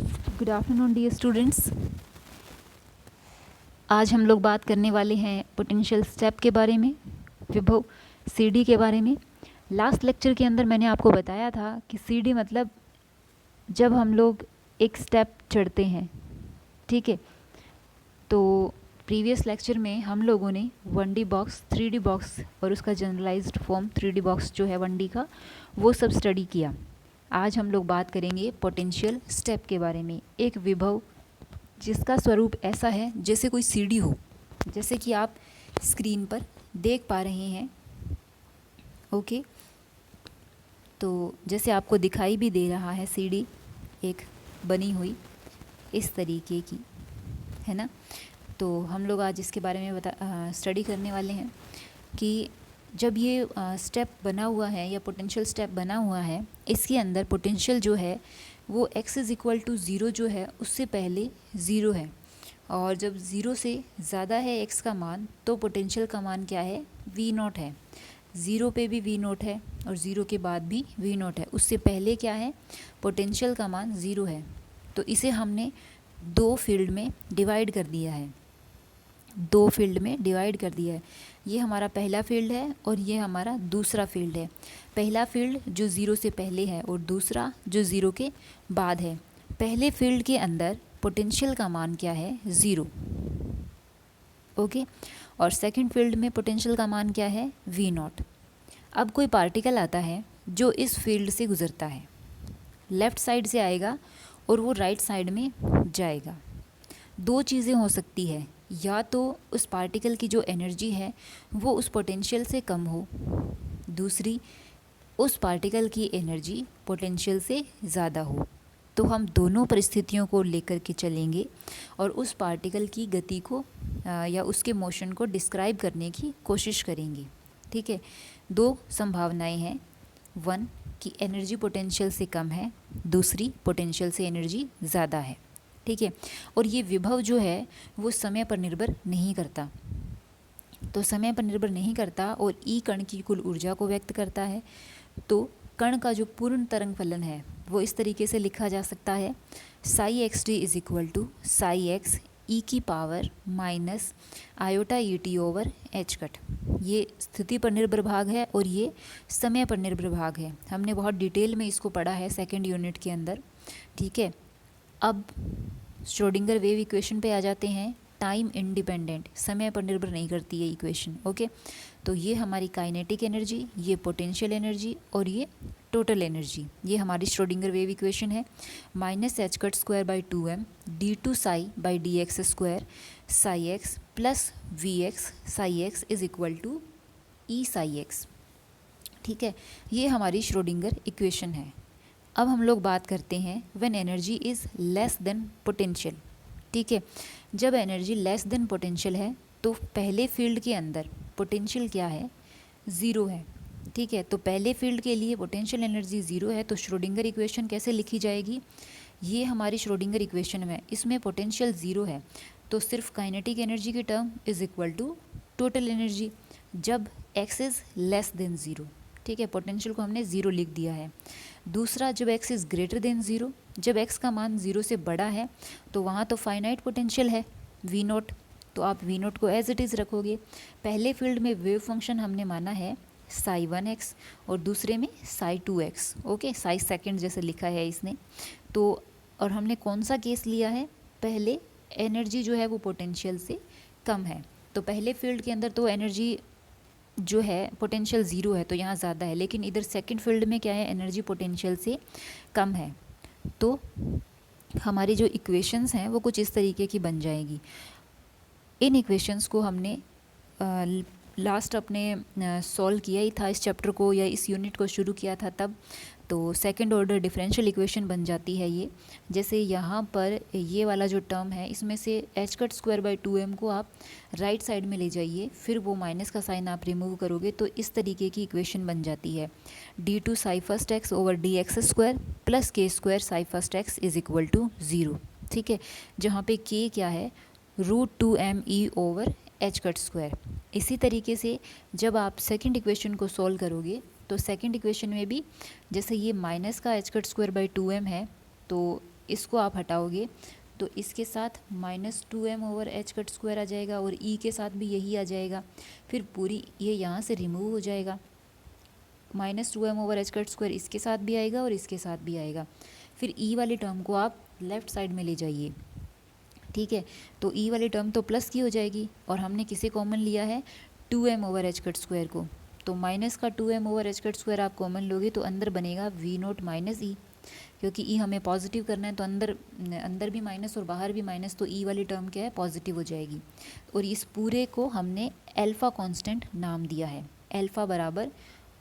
Good afternoon dear students. आज हम लोग बात करने वाले हैं पोटेंशियल स्टेप के बारे में, विभव सीडी के बारे में। लास्ट लेक्चर के अंदर मैंने आपको बताया था कि सीडी मतलब जब हम लोग एक स्टेप चढ़ते हैं, ठीक है। तो प्रीवियस लेक्चर में हम लोगों ने 1D बॉक्स, 3D बॉक्स और उसका जनरलाइज्ड फॉर्म 3D बॉक्स जो है 1D का, वो सब स्टडी किया। आज हम लोग बात करेंगे पोटेंशियल स्टेप के बारे में। एक विभव जिसका स्वरूप ऐसा है जैसे कोई सीढ़ी हो, जैसे कि आप स्क्रीन पर देख पा रहे हैं। ओके, तो जैसे आपको दिखाई भी दे रहा है सीढ़ी एक बनी हुई इस तरीके की, है ना। तो हम लोग आज इसके बारे में स्टडी करने वाले हैं कि जब ये स्टेप बना हुआ है या पोटेंशियल स्टेप बना हुआ है, इसके अंदर पोटेंशियल जो है वो x इज़ इक्वल टू 0 जो है उससे पहले 0 है, और जब 0 से ज़्यादा है x का मान तो पोटेंशियल का मान क्या है, v0 है। 0 पे भी v0 है और 0 के बाद भी v0 है। उससे पहले क्या है, पोटेंशियल का मान 0 है। तो इसे हमने दो फील्ड में डिवाइड कर दिया है, ये हमारा पहला फील्ड है और ये हमारा दूसरा फील्ड है। पहला फील्ड जो 0 से पहले है और दूसरा जो 0 के बाद है। पहले फील्ड के अंदर पोटेंशियल का मान क्या है, 0। ओके, और सेकंड फील्ड में पोटेंशियल का मान क्या है, v0। अब कोई पार्टिकल आता है जो इस फील्ड से गुजरता है, लेफ़्ट साइड से आएगा और वो राइट साइड में जाएगा। दो चीज़ें हो सकती है, या तो उस पार्टिकल की जो एनर्जी है वो उस पोटेंशियल से कम हो, दूसरी उस पार्टिकल की एनर्जी पोटेंशियल से ज़्यादा हो। तो हम दोनों परिस्थितियों को लेकर के चलेंगे और उस पार्टिकल की गति को या उसके मोशन को डिस्क्राइब करने की कोशिश करेंगे, ठीक है। दो संभावनाएं हैं, वन कि एनर्जी पोटेंशियल से कम है, दूसरी पोटेंशियल से एनर्जी ज़्यादा है, ठीक है। और ये विभव जो है वो समय पर निर्भर नहीं करता, तो समय पर निर्भर नहीं करता और ई कण की कुल ऊर्जा को व्यक्त करता है। तो कण का जो पूर्ण तरंग फलन है वो इस तरीके से लिखा जा सकता है, psi x d is equal to psi x e की power minus iota e t over h cut. ये स्थिति पर निर्भर भाग है और ये समय पर निर्भर भाग है। हमने बहुत डिटेल में इसको पढ़ा है सेकेंड यूनिट के अंदर, ठीक है। अब श्रोडिंगर वेव इक्वेशन पे आ जाते हैं। टाइम इंडिपेंडेंट, समय पर निर्भर नहीं करती है इक्वेशन, ओके। तो ये हमारी काइनेटिक एनर्जी, ये पोटेंशियल एनर्जी और ये टोटल एनर्जी, ये हमारी श्रोडिंगर वेव इक्वेशन है। Minus h cut square by 2m d two psi by d x square psi x plus v x psi x is equal to e psi x, ठीक है। ये हमारी Schrodinger equation है। अब हम लोग बात करते हैं when energy is less then potential, ठीक है। जब एनर्जी लेस देन पोटेंशियल है तो पहले फील्ड के अंदर पोटेंशियल क्या है, 0 है, ठीक है। तो पहले फील्ड के लिए पोटेंशियल एनर्जी 0 है, तो श्रोडिंगर इक्वेशन कैसे लिखी जाएगी, ये हमारी श्रोडिंगर इक्वेशन में, इसमें पोटेंशियल 0 है तो सिर्फ काइनेटिक एनर्जी की term is equal to total energy जब x इज़ लेस देन 0, ठीक है। पोटेंशियल को हमने 0 लिख दिया है। दूसरा, जब x इज़ ग्रेटर देन 0, जब x का मान 0 से बड़ा है तो वहाँ तो फाइनाइट पोटेंशियल है v0, तो आप v0 को एज इट इज़ रखोगे। पहले फील्ड में वेव फंक्शन हमने माना है साई 1x और दूसरे में Sai 2x, okay. Sai second जैसे लिखा है इसने, तो और हमने कौन सा केस लिया है, पहले एनर्जी जो है वो पोटेंशियल से कम है। तो पहले फील्ड के अंदर तो एनर्जी जो है पोटेंशियल 0 है तो यहाँ ज़्यादा है, लेकिन इधर सेकंड फील्ड में क्या है, एनर्जी पोटेंशियल से कम है। तो हमारी जो इक्वेशंस हैं वो कुछ इस तरीके की बन जाएगी। इन इक्वेशंस को हमने लास्ट अपने सॉल्व किया ही था इस चैप्टर को या इस यूनिट को शुरू किया था तब। तो सेकंड ऑर्डर डिफरेंशियल इक्वेशन बन जाती है ये। जैसे यहाँ पर ये वाला जो टर्म है इसमें से H cut square by 2m को आप राइट साइड में ले जाइए, फिर वो माइनस का साइन आप रिमूव करोगे तो इस तरीके की इक्वेशन बन जाती है, d two psi first x over d x square plus k square psi first x is equal to 0, ठीक है। जहाँ पे के क्या है, √2m e over h cut square. इसी तरीके से जब आप सेकंड इक्वेशन को सॉल्व करोगे तो सेकंड इक्वेशन में भी जैसे ये माइनस का H cut square by 2m है तो इसको आप हटाओगे तो इसके साथ -2m/h² आ जाएगा और e के साथ भी यही आ जाएगा। फिर पूरी ये यहाँ से रिमूव हो जाएगा, -2m/h² इसके साथ भी आएगा और इसके साथ भी आएगा। फिर e वाली टर्म को आप लेफ़्ट साइड में ले जाइए, ठीक है। तो e वाली टर्म तो प्लस की हो जाएगी और हमने किसे कॉमन लिया है, 2m/h² को, तो माइनस का 2m/h² आप कॉमन लोगे तो अंदर बनेगा v0 - e, क्योंकि e हमें पॉजिटिव करना है तो अंदर भी माइनस और बाहर भी माइनस, तो e वाली टर्म क्या है, पॉजिटिव हो जाएगी। और इस पूरे को हमने अल्फ़ा कांस्टेंट नाम दिया है, अल्फ़ा बराबर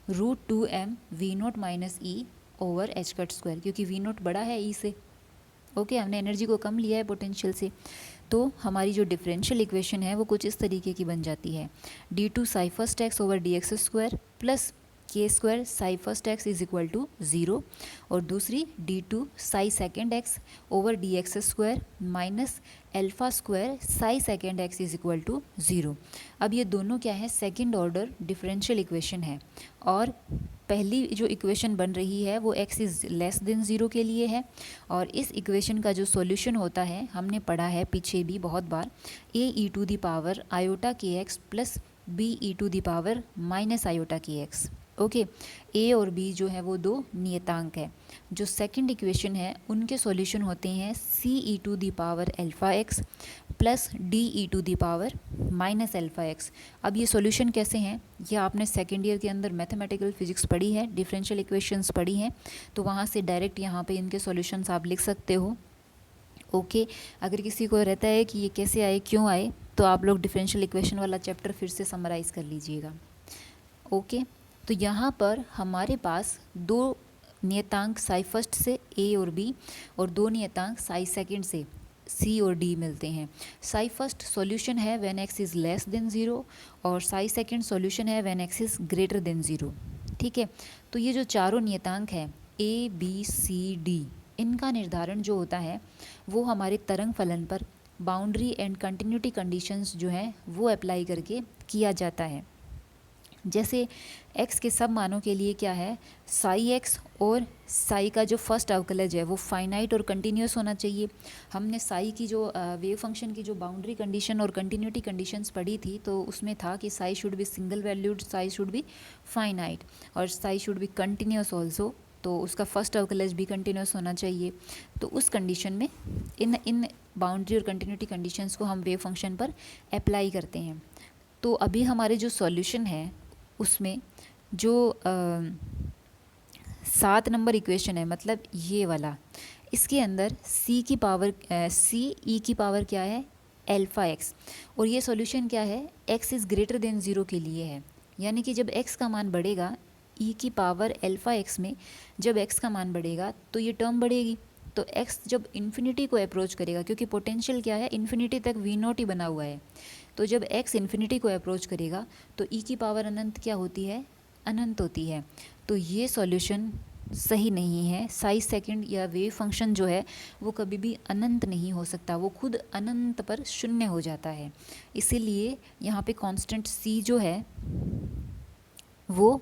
√2m v0 - e/h², क्योंकि v0 बड़ा है e से। ओके, हमने एनर्जी को कम लिया है पोटेंशियल से। तो हमारी जो डिफरेंशियल इक्वेशन है वो कुछ इस तरीके की बन जाती है, d2 psi first x/dx² plus k² psi first x is equal to 0, और दूसरी d2 psi second x/dx² minus α² psi second x is equal to 0। अब ये दोनों क्या है, सेकेंड ऑर्डर डिफरेंशियल इक्वेशन है, और पहली जो इक्वेशन बन रही है वो x इज़ लेस देन 0 के लिए है, और इस इक्वेशन का जो सॉल्यूशन होता है हमने पढ़ा है पीछे भी बहुत बार, a e⁻ iota⁡kx plus b e⁻ -iota⁡kx। Okay, a और b जो है वो दो नियतांक है। जो सेकंड इक्वेशन है उनके सॉल्यूशन होते हैं c e⁻⁴x plus d e⁻ -⁴x। अब ये सॉल्यूशन कैसे हैं, ये आपने सेकेंड ईयर के अंदर मैथमेटिकल फिजिक्स पढ़ी है, डिफरेंशियल इक्वेशंस पढ़ी हैं, तो वहाँ से डायरेक्ट यहाँ पे इनके सॉल्यूशंस आप लिख सकते हो। ओके, अगर किसी को रहता है कि ये कैसे आए, क्यों आए, तो आप लोग डिफरेंशियल इक्वेशन वाला चैप्टर फिर से समराइज़ कर लीजिएगा। ओके, तो यहाँ पर हमारे पास दो नियतांक साई फर्स्ट से a और b, और दो नियतांक साई सेकंड से c और d मिलते हैं। साई फर्स्ट सॉल्यूशन है when x is less than 0, और साई सेकंड सॉल्यूशन है when x is greater than 0। ठीक है, तो ये जो चारों नियतांक हैं a b c d, इनका निर्धारण जो होता है वो हमारे तरंग फलन पर बाउंड्री एंड कंटिन्यूटी कंडीशंस जो हैं वो अप्लाई करके किया जाता है। जैसे x के सब मानों के लिए क्या है, साई x और साई का जो फर्स्ट अवकलज है वो फाइनाइट और कंटिन्यूस होना चाहिए। हमने साई की जो वेव फंक्शन की जो बाउंड्री कंडीशन और कंटिन्यूटी कंडीशंस पढ़ी थी, तो उसमें था कि psi should be single valued, psi should be finite, और psi should be continuous also, तो उसका फर्स्ट अवकलज भी कंटिन्यूस होना चाहिए। तो उस कंडीशन में इन बाउंड्री और कंटिन्यूटी कंडीशंस को हम वेव फंक्शन पर अप्लाई करते हैं। तो अभी हमारे जो सॉल्यूशन है उसमें जो 7 नंबर इक्वेशन है, मतलब ये वाला, इसके अंदर c की पावर क्या है, अल्फ़ा x, और ये सॉल्यूशन क्या है, x इज़ ग्रेटर देन 0 के लिए है। यानी कि जब x का मान बढ़ेगा e की पावर अल्फ़ा x में, जब x का मान बढ़ेगा तो ये टर्म बढ़ेगी, तो x जब इन्फिनिटी को अप्रोच करेगा, क्योंकि पोटेंशियल क्या है, इन्फिनिटी तक v0 ही बना हुआ है, तो जब x इन्फिनिटी को अप्रोच करेगा तो e की पावर अनंत क्या होती है, अनंत होती है। तो ये सॉल्यूशन सही नहीं है। साई सेकंड या वेव फंक्शन जो है वो कभी भी अनंत नहीं हो सकता, वो खुद अनंत पर शून्य हो जाता है। इसीलिए यहाँ पे कांस्टेंट c जो है वो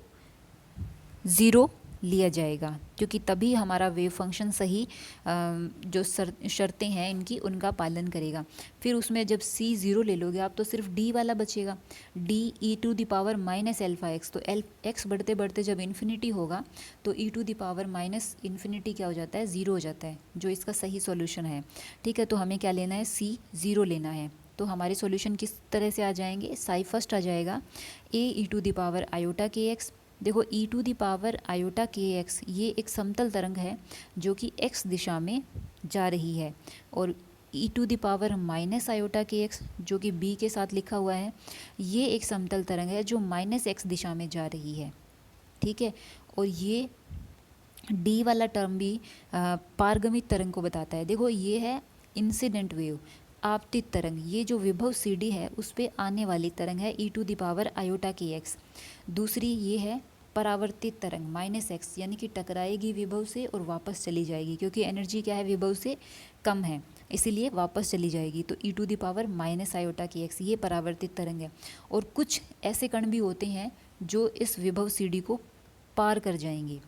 0 लिया जाएगा, क्योंकि तभी हमारा वेव फंक्शन सही जो शर्तें हैं इनकी उनका पालन करेगा। फिर उसमें जब c 0 ले लोगे आप तो सिर्फ d वाला बचेगा, d e⁻⁴x, तो x बढ़ते बढ़ते जब इन्फिनिटी होगा तो e⁻⁻∞ क्या हो जाता है, 0 हो जाता है, जो इसका सही सॉल्यूशन है। ठीक है, तो हमें क्या लेना है, c 0 लेना है। तो हमारे सॉल्यूशन किस तरह से आ जाएंगे, साई फर्स्ट आ जाएगा a e⁻⁴ देखो e⁻⁴ ये एक समतल तरंग है जो कि x दिशा में जा रही है, और e⁻⁻⁴ जो कि b के साथ लिखा हुआ है, ये एक समतल तरंग है जो -x दिशा में जा रही है। ठीक है, और ये d वाला टर्म भी पारगमित तरंग को बताता है। देखो ये है इंसिडेंट वेव, आपतित तरंग, ये जो विभव CD है उस पे आने वाली तरंग है e⁻⁴ दूसरी ये है परावर्तित तरंग -x, यानी कि टकराएगी विभव से और वापस चली जाएगी, क्योंकि एनर्जी क्या है, विभव से कम है, इसीलिए वापस चली जाएगी। तो e⁻⁻⁴ ये परावर्तित तरंग है। और कुछ ऐसे कण भी होते हैं जो इस विभव CD को पार कर जाएंगे,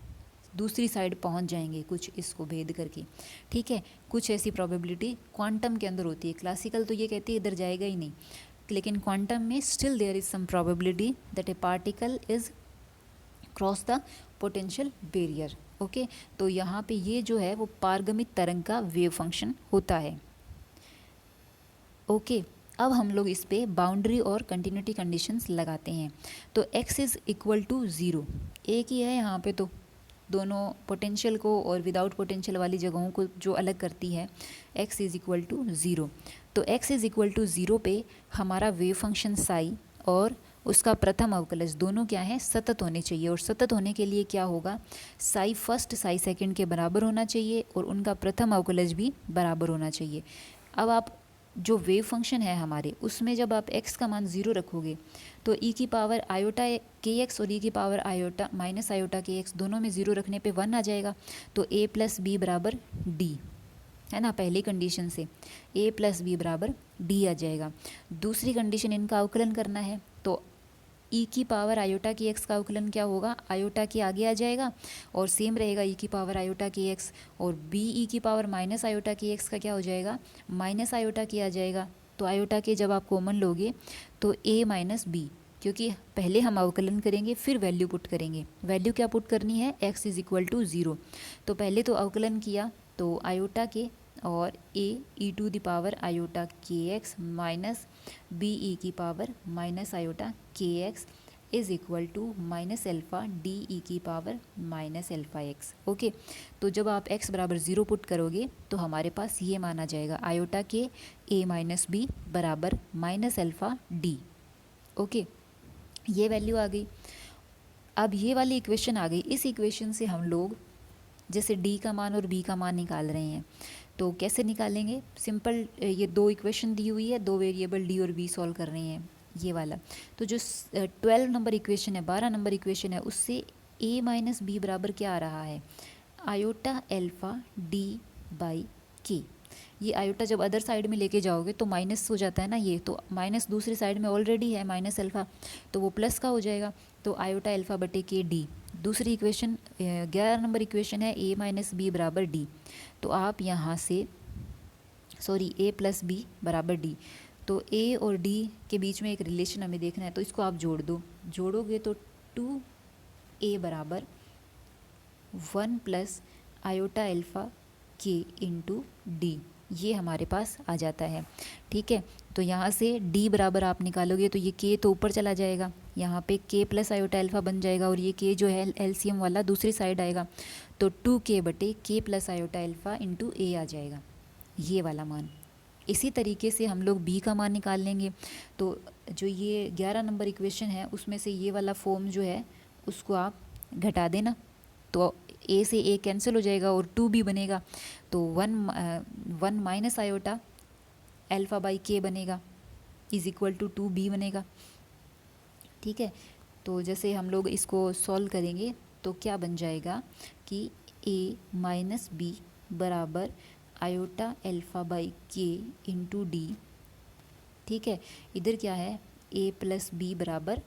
दूसरी साइड पहुंच जाएंगे कुछ इसको भेद करके, ठीक है। कुछ ऐसी प्रोबेबिलिटी क्वांटम के अंदर होती है। क्लासिकल तो ये कहती है इधर जाएगा ही नहीं, लेकिन क्वांटम में still there is some probability that a particle is cross the potential barrier. Okay, तो यहाँ पे ये जो है वो पारगमित तरंग का वेव फंक्शन होता है। ओके, अब हम लोग इस पे बाउंड्री और कंटिन्यूटी कंडीशंस लगाते हैं। तो x इज़ इक्वल टू 0, एक ही है यहाँ पे, तो दोनों पोटेंशियल को और विदाउट पोटेंशियल वाली जगहों को जो अलग करती है, x इज़ इक्वल टू 0। तो x इज़ इक्वल टू 0 पे हमारा वेव फंक्शन साई और उसका प्रथम अवकलज दोनों क्या है, सतत होने चाहिए। और सतत होने के लिए क्या होगा, साई फर्स्ट साई सेकंड के बराबर होना चाहिए और उनका प्रथम अवकलज भी बराबर होना चाहिए। अब आप जो वेव फंक्शन है हमारे, उसमें जब आप x का मान 0 रखोगे तो e की पावर आयोटा के एक्स और e की power iota minus iota k x दोनों में 0 रखने पे 1 आ जाएगा। तो a प्लस बी बराबर डी, है ना, पहली कंडीशन से a प्लस बी बराबर डी आ जाएगा। दूसरी कंडीशन, इनका अवकलन करना है, तो e की पावर आयोटा की एक्स का अवकलन क्या होगा, आयोटा के आगे आ जाएगा और सेम रहेगा e की पावर आयोटा की एक्स, और b e की पावर माइनस आयोटा की एक्स का क्या हो जाएगा, माइनस आयोटा की आ जाएगा। तो आयोटा के जब आप कॉमन लोगे तो a माइनस बी, क्योंकि पहले हम अवकलन करेंगे फिर वैल्यू पुट करेंगे। वैल्यू क्या पुट करनी है, x इज़ इक्वल टू 0। तो पहले तो अवकलन किया तो आयोटा के और a e to the power iota k x minus b e की power minus iota k x is equal to minus alpha d e की power minus alpha x. Okay, तो जब आप x बराबर 0 पुट करोगे तो हमारे पास ये माना जाएगा आयोटा के a माइनस बी बराबर माइनस एल्फ़ा डी। ओके, ये वैल्यू आ गई। अब ये वाली इक्वेशन आ गई। इस इक्वेशन से हम लोग जैसे d का मान और b का मान निकाल रहे हैं, तो कैसे निकालेंगे, सिंपल, ये दो इक्वेशन दी हुई है, दो वेरिएबल d और b सॉल्व कर रहे हैं, ये वाला। तो जो 12 नंबर इक्वेशन है, 12 नंबर इक्वेशन है, उससे a माइनस बी बराबर क्या आ रहा है, आयोटा एल्फ़ा डी बाई के। ये आयोटा जब अदर साइड में लेके जाओगे तो माइनस हो जाता है ना, ये तो माइनस दूसरी साइड में ऑलरेडी है माइनस एल्फ़ा, तो वो प्लस का हो जाएगा। तो आयोटा एल्फ़ा बटे के डी। दूसरी इक्वेशन 11 नंबर इक्वेशन है a माइनस बी बराबर डी। तो आप यहाँ से a प्लस बी बराबर डी, तो a और d के बीच में एक रिलेशन हमें देखना है, तो इसको आप जोड़ दो, जोड़ोगे तो 2a बराबर 1 प्लस आयोटा एल्फ़ा के इंटू डी, ये हमारे पास आ जाता है। ठीक है, तो यहाँ से d बराबर आप निकालोगे तो ये k तो ऊपर चला जाएगा, यहाँ पे k प्लस आयोटा एल्फ़ा बन जाएगा, और ये k जो है एलसीएम वाला दूसरी साइड आएगा, तो 2k बटे k plus iota alpha into a आ जाएगा, ये वाला मान। इसी तरीके से हम लोग b का मान निकाल लेंगे। तो जो ये 11 नंबर इक्वेशन है उसमें से ये वाला फॉर्म जो है उसको आप घटा देना, तो a से a कैंसिल हो जाएगा और 2b बनेगा, तो 1 माइनस आयोटा एल्फ़ा बाई के बनेगा इज़ इक्वल टू 2b बनेगा। ठीक है, तो जैसे हम लोग इसको सॉल्व करेंगे तो क्या बन जाएगा कि a माइनस बी बराबर आयोटा एल्फ़ा बाई के इंटू डी। ठीक है, इधर क्या है, a प्लस बी बराबर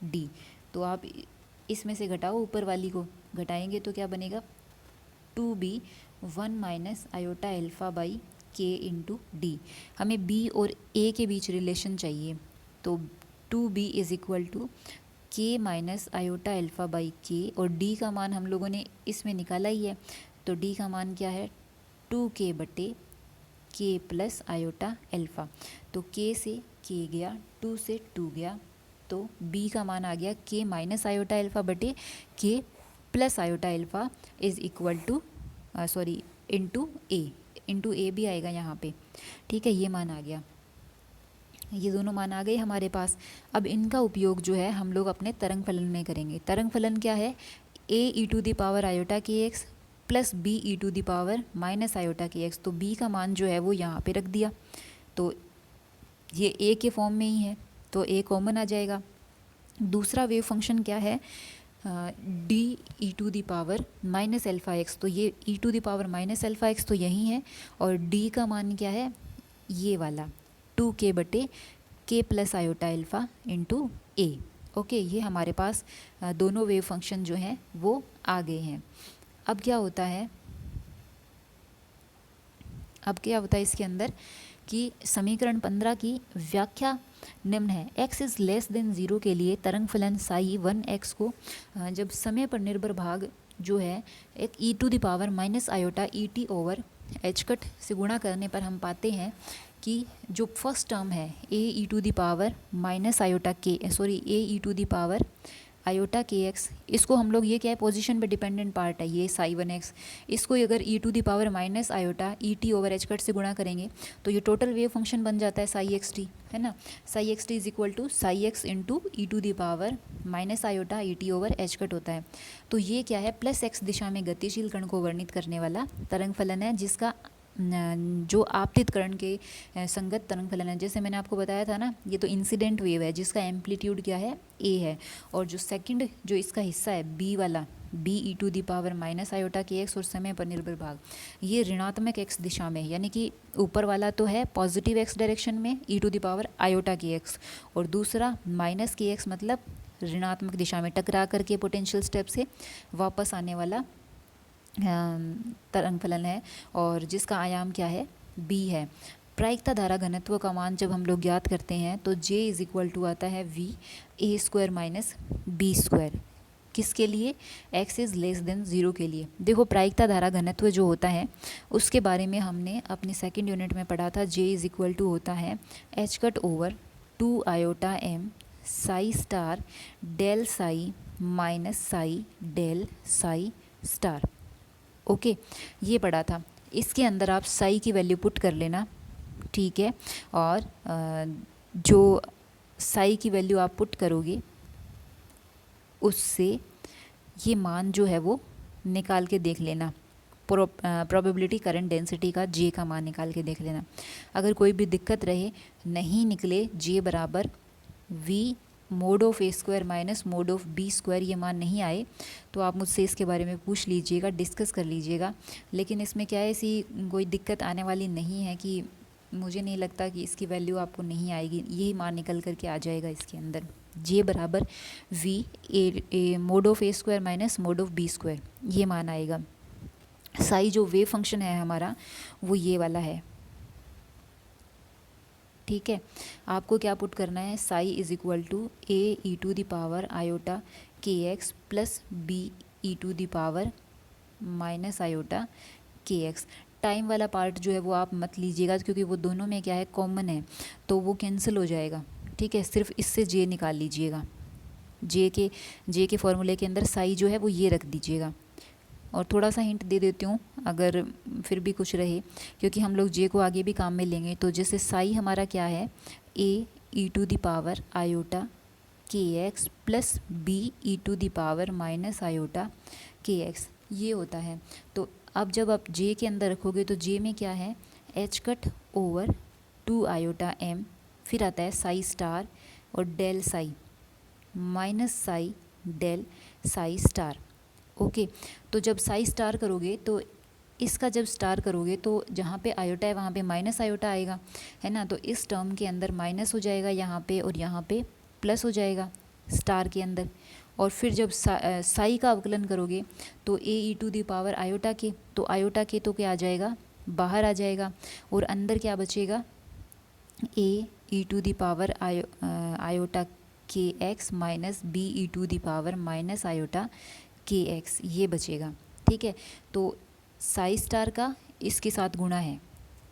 डी, तो आप इसमें से घटाओ, ऊपर वाली को घटाएंगे तो क्या बनेगा, 2b 1 minus iota alpha by के इंटू डी। हमें b और a के बीच रिलेशन चाहिए, तो 2b is equal to k minus iota alpha by k, और d का मान हम लोगों ने इसमें निकाला ही है, तो d का मान क्या है, 2k बटे k प्लस आयोटा एल्फ़ा। तो k से k गया, 2 से 2 गया, तो b का मान आ गया k माइनस आयोटा एल्फ़ा बटे k plus iota alpha is equal to into a भी आएगा यहाँ पे। ठीक है, ये मान आ गया, ये दोनों मान आ गए हमारे पास। अब इनका उपयोग जो है हम लोग अपने तरंग फलन में करेंगे। तरंग फलन क्या है, a e to the power iota k x plus b e to the power minus iota k x. तो b का मान जो है वो यहाँ पे रख दिया, तो ये a के फॉर्म में ही है, तो a कॉमन आ जाएगा। दूसरा वेव फंक्शन क्या है, d e to the power minus alpha x, तो ये e to the power minus alpha x तो यही है, और डी का मान क्या है, ये वाला 2k बटे k plus iota alpha into a. Okay, ये हमारे पास दोनों वेव फंक्शन जो हैं वो आ गए हैं। अब क्या होता है इसके अंदर कि समीकरण 15 की व्याख्या निम्न है। x इज़ लेस देन 0 के लिए तरंग फलन साई 1x को जब समय पर निर्भर भाग जो है एक e⁻⁻⁰ et over h cut से गुणा करने पर हम पाते हैं कि जो फर्स्ट टर्म है e⁻⁻kx, इसको हम लोग, ये क्या है, पोजीशन पे डिपेंडेंट पार्ट है ये साई 1x, इसको अगर e⁻⁻⁰et ओवर एच कट से गुणा करेंगे तो ये टोटल वेव फंक्शन बन जाता है साई एक्स टी, है ना। Psi x t is equal to psi x into e⁻⁻⁰et over h cut होता है। तो ये क्या है, प्लस एक्स दिशा में गतिशील कण को वर्णित करने वाला तरंग फलन है, जिसका जो आपतित कण के संगत तरंग फलन है। जैसे मैंने आपको बताया था ना, ये तो इंसिडेंट वेव है जिसका एम्पलीट्यूड क्या है, ए है, और जो सेकंड जो इसका हिस्सा है बी वाला, e⁻⁻⁰kx और समय पर निर्भर भाग, ये ऋणात्मक x दिशा में, यानी कि ऊपर वाला तो है पॉजिटिव x डायरेक्शन में e⁻kx, और दूसरा -kx मतलब ऋणात्मक दिशा में टकरा करके पोटेंशियल स्टेप से वापस आने वाला तरंग फलन है, और जिसका आयाम क्या है, b है। प्रायिकता धारा घनत्व का मान जब हम लोग ज्ञात करते हैं तो J इज इक्वल टू आता है v(a² - b²), किसके लिए, x इज़ लेस देन 0 के लिए। देखो, प्रायिकता धारा घनत्व जो होता है उसके बारे में हमने अपने सेकंड यूनिट में पढ़ा था। J इज इक्वल टू होता है h cut over 2 psi star del psi minus psi del psi star. Okay, ये पढ़ा था। इसके अंदर आप साई की वैल्यू पुट कर लेना, ठीक है, और जो साई की वैल्यू आप पुट करोगे उससे ये मान जो है वो निकाल के देख लेना, प्रोबेबिलिटी करंट डेंसिटी का J का मान निकाल के देख लेना। अगर कोई भी दिक्कत रहे, नहीं निकले J बराबर v mode of a² minus mod of b², ये मान नहीं आए तो आप मुझसे इसके बारे में पूछ लीजिएगा, डिस्कस कर लीजिएगा। लेकिन इसमें क्या है, ऐसी कोई दिक्कत आने वाली नहीं है, कि मुझे नहीं लगता कि इसकी वैल्यू आपको नहीं आएगी, यही मान निकल करके आ जाएगा इसके अंदर। J बराबर v mode of a² minus mod of b², ये मान आएगा। साई जो वेव फंक्शन है हमारा वो ये वाला है, ठीक है। आपको क्या पुट करना है, psi is equal to a⁻⁰kx plus b⁻⁻⁰kx। Time वाला पार्ट जो है वो आप मत लीजिएगा, क्योंकि वो दोनों में क्या है, कॉमन है, तो वो कैंसिल हो जाएगा, ठीक है। सिर्फ इससे J निकाल लीजिएगा, J के फॉर्मूले के अंदर साई जो है वो ये रख दीजिएगा। और थोड़ा सा हिंट दे देती हूँ अगर फिर भी कुछ रहे, क्योंकि हम लोग J को आगे भी काम में लेंगे। तो जैसे साई हमारा क्या है, a⁻⁰kx प्लस b⁻⁻⁰kx, ये होता है। तो अब जब आप J के अंदर रखोगे तो J में क्या है, h कट ओवर 2m, फिर आता है साई स्टार और del psi minus psi del psi star. Okay, तो जब साई स्टार करोगे तो इसका जब स्टार करोगे तो जहाँ पे आयोटा है वहाँ पे माइनस आयोटा आएगा, है ना। तो इस टर्म के अंदर माइनस हो जाएगा यहाँ पे, और यहाँ पे प्लस हो जाएगा स्टार के अंदर। और फिर जब साई का अवकलन करोगे तो a⁻⁰k, तो आयोटा के तो क्या आ जाएगा, बाहर आ जाएगा, और अंदर क्या बचेगा, a⁻⁰kx माइनस b⁻⁻⁰kx, ये बचेगा, ठीक है। तो साई स्टार का इसके साथ गुणा है,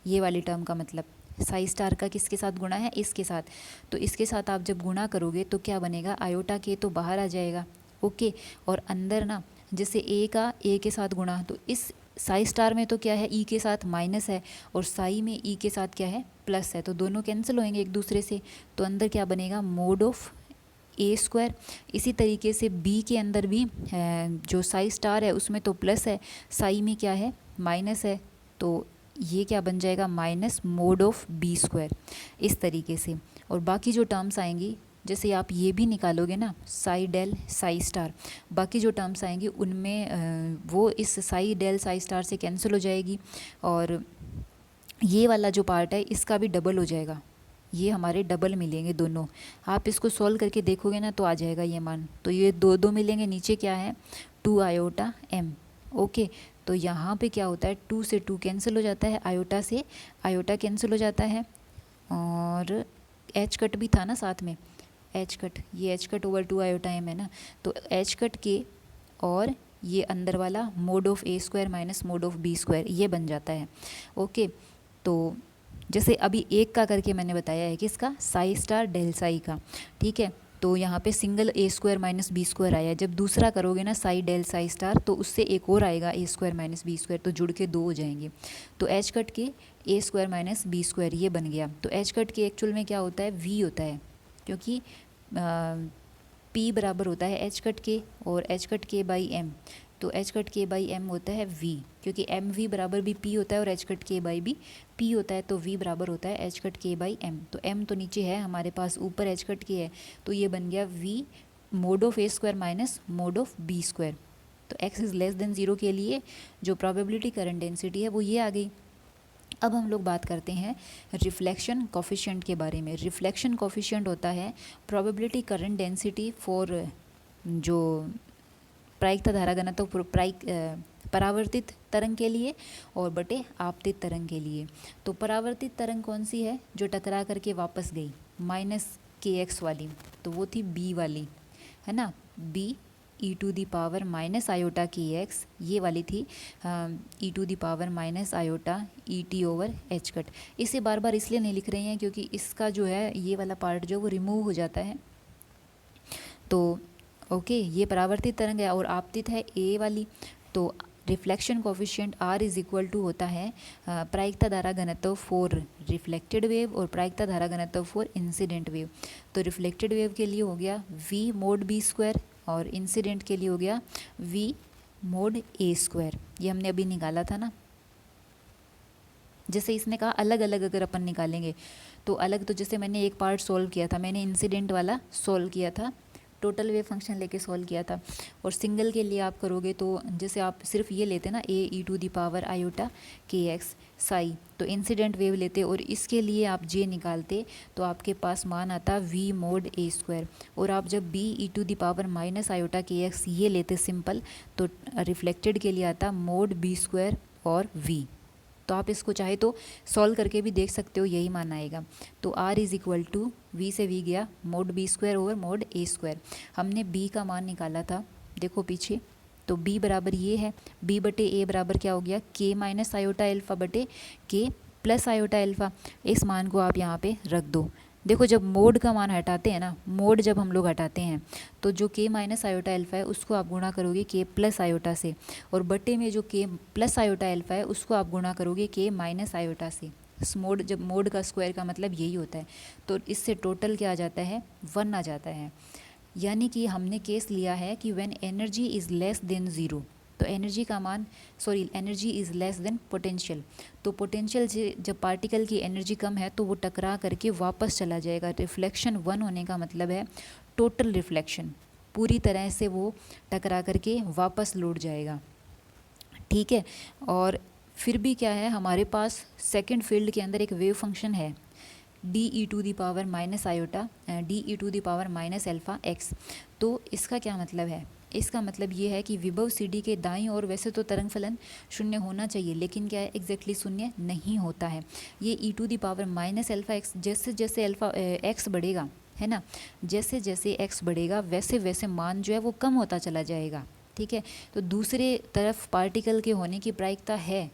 ये वाली टर्म का मतलब साई स्टार का किसके साथ गुणा है, इसके साथ। तो इसके साथ आप जब गुणा करोगे तो क्या बनेगा, आयोटा के तो बाहर आ जाएगा, ओके। और अंदर ना, जैसे a का a के साथ गुणा, तो इस साई स्टार में तो क्या है, e के साथ माइनस है, और साई में e के साथ क्या है, प्लस है, तो दोनों कैंसिल होंगे एक दूसरे से। तो अंदर क्या बनेगा, मोड ऑफ a²। इसी तरीके से b के अंदर भी जो साई स्टार है उसमें तो प्लस है, साई में क्या है, माइनस है, तो ये क्या बन जाएगा, माइनस मोड ऑफ b², इस तरीके से। और बाकी जो टर्म्स आएंगी, जैसे आप ये भी निकालोगे ना, साई डेल साई स्टार, बाकी जो टर्म्स आएंगी उनमें वो इस साई डेल साई स्टार से कैंसिल हो जाएगी, और ये वाला जो पार्ट है इसका भी डबल हो जाएगा, ये हमारे डबल मिलेंगे दोनों। आप इसको सॉल्व करके देखोगे ना तो आ जाएगा ये मान। तो ये दो दो मिलेंगे, नीचे क्या है 2 आयोटा m। ओके, तो यहाँ पे क्या होता है 2 से 2 कैंसिल हो जाता है, आयोटा से आयोटा कैंसिल हो जाता है, और एच कट भी था ना साथ में, एच कट, ये H cut over 2 iota m है ना, तो एच कट के और ये अंदर वाला mod of a square minus mod of b square ये बन जाता है। ओके, तो जैसे अभी एक का करके मैंने बताया है कि इसका साई स्टार डेल साई का, ठीक है, तो यहाँ पे सिंगल ए स्क्वायर माइनस बी स्क्वायर आया। जब दूसरा करोगे ना साई डेल साई स्टार, तो उससे एक और आएगा ए स्क्वायर माइनस बी स्क्वायर, तो जुड़ के 2 हो जाएंगे। तो एच कट के ए स्क्वायर माइनस बी स्क्वायर ये बन गया। तो एच कट के एक्चुअल में क्या होता है वी होता है, क्योंकि पी बराबर होता है एच कट के और एच कट के बाई एम, तो एच कट के बाई एम होता है वी, क्योंकि एम वी बराबर भी पी होता है और एच कट के बाई भी पी होता है, तो वी बराबर होता है एच कट के बाई एम। तो एम तो नीचे है हमारे पास, ऊपर एच कट के है, तो ये बन गया v mod of a square minus mod of b square. तो एक्स इज़ लेस देन 0 के लिए जो प्रोबेबिलिटी करंट डेंसिटी है वो ये आ गई। अब हम लोग बात करते हैं रिफ्लेक्शन कोफिशिएंट के बारे में। रिफ्लेक्शन कोफिशिएंट होता है प्रोबेबिलिटी करंट डेंसिटी फॉर जो प्रायिकता धारा घनत्व परावर्तित तरंग के लिए और बटे आपतित तरंग के लिए। तो परावर्तित तरंग कौन सी है, जो टकरा करके वापस गई, माइनस के एक्स वाली, तो वो थी बी वाली, है ना, b e to the power minus iota k x, ये वाली थी e to the power minus iota e t over h cut. इसे बार बार इसलिए नहीं लिख रहे हैं क्योंकि इसका जो है ये वाला पार्ट जो वो रिमूव हो जाता है। तो ओके, ये परावर्तित तरंग है और आपतित है ए वाली। तो reflection coefficient R is equal to होता है प्रायिकता धारा घनत्व फॉर रिफ्लेक्टेड वेव और प्रायिकता धारा घनत्व फॉर इंसिडेंट वेव। तो रिफ्लेक्टेड वेव के लिए हो गया V मोड बी स्क्वायर और इंसिडेंट के लिए हो गया V मोड ए स्क्वायर। ये हमने अभी निकाला था ना, जैसे इसने कहा अलग अलग अगर अपन निकालेंगे तो अलग, तो जैसे मैंने एक पार्ट सॉल्व किया था, मैंने इंसिडेंट वाला सॉल्व किया था, टोटल वेव फंक्शन लेके सॉल्व किया था। और सिंगल के लिए आप करोगे तो जैसे आप सिर्फ ये लेते ना ए e to the power iota k x Sai, तो इंसिडेंट वेव लेते और इसके लिए आप जे निकालते तो आपके पास मान आता वी मोड ए स्क्वायर। और आप जब b e to the power minus iota k x ये लेते सिंपल, तो रिफ्लेक्टेड के लिए आता मोड बी स्क्वायर और वी। तो आप इसको चाहे तो सॉल्व करके भी देख सकते हो, यही मान आएगा। तो R is equal to v से वी गया mod b square over mod a square. हमने B का मान निकाला था, देखो पीछे, तो B बराबर ये है, B बटे A बराबर क्या हो गया K माइनस आयोटा एल्फ़ा बटे K प्लस आयोटा एल्फ़ा। इस मान को आप यहाँ पे रख दो। देखो जब मोड का मान हटाते हैं ना, मोड जब हम लोग हटाते हैं तो जो K माइनस आयोटा एल्फ़ा है उसको आप गुणा करोगे K प्लस आयोटा से, और बटे में जो K प्लस आयोटा एल्फ़ा है उसको आप गुणा करोगे K माइनस आयोटा से। मोड, जब मोड का स्क्वायर का मतलब यही होता है, तो इससे टोटल क्या आ जाता है 1 आ जाता है। यानी कि हमने केस लिया है कि when energy is less than 0, तो एनर्जी का मान energy is less then potential. तो पोटेंशियल से जब पार्टिकल की एनर्जी कम है तो वो टकरा करके वापस चला जाएगा। रिफ्लेक्शन 1 होने का मतलब है टोटल रिफ्लेक्शन, पूरी तरह से वो टकरा करके वापस लौट जाएगा, ठीक है। और फिर भी क्या है, हमारे पास सेकेंड फील्ड के अंदर एक वेव फंक्शन है d e to the power minus iota d e to the power minus alpha x. तो इसका क्या मतलब है, इसका मतलब ये है कि विभव सी डी के दाईं ओर वैसे तो तरंग फलन शून्य होना चाहिए, लेकिन क्या है एग्जैक्टली शून्य नहीं होता है। ये e to the power minus alpha x, जैसे जैसे एल्फ़ा एक्स बढ़ेगा, है ना, जैसे जैसे एक्स बढ़ेगा वैसे वैसे मान जो है वो कम होता चला जाएगा, ठीक है। तो दूसरे तरफ पार्टिकल के होने की प्रायिकता है,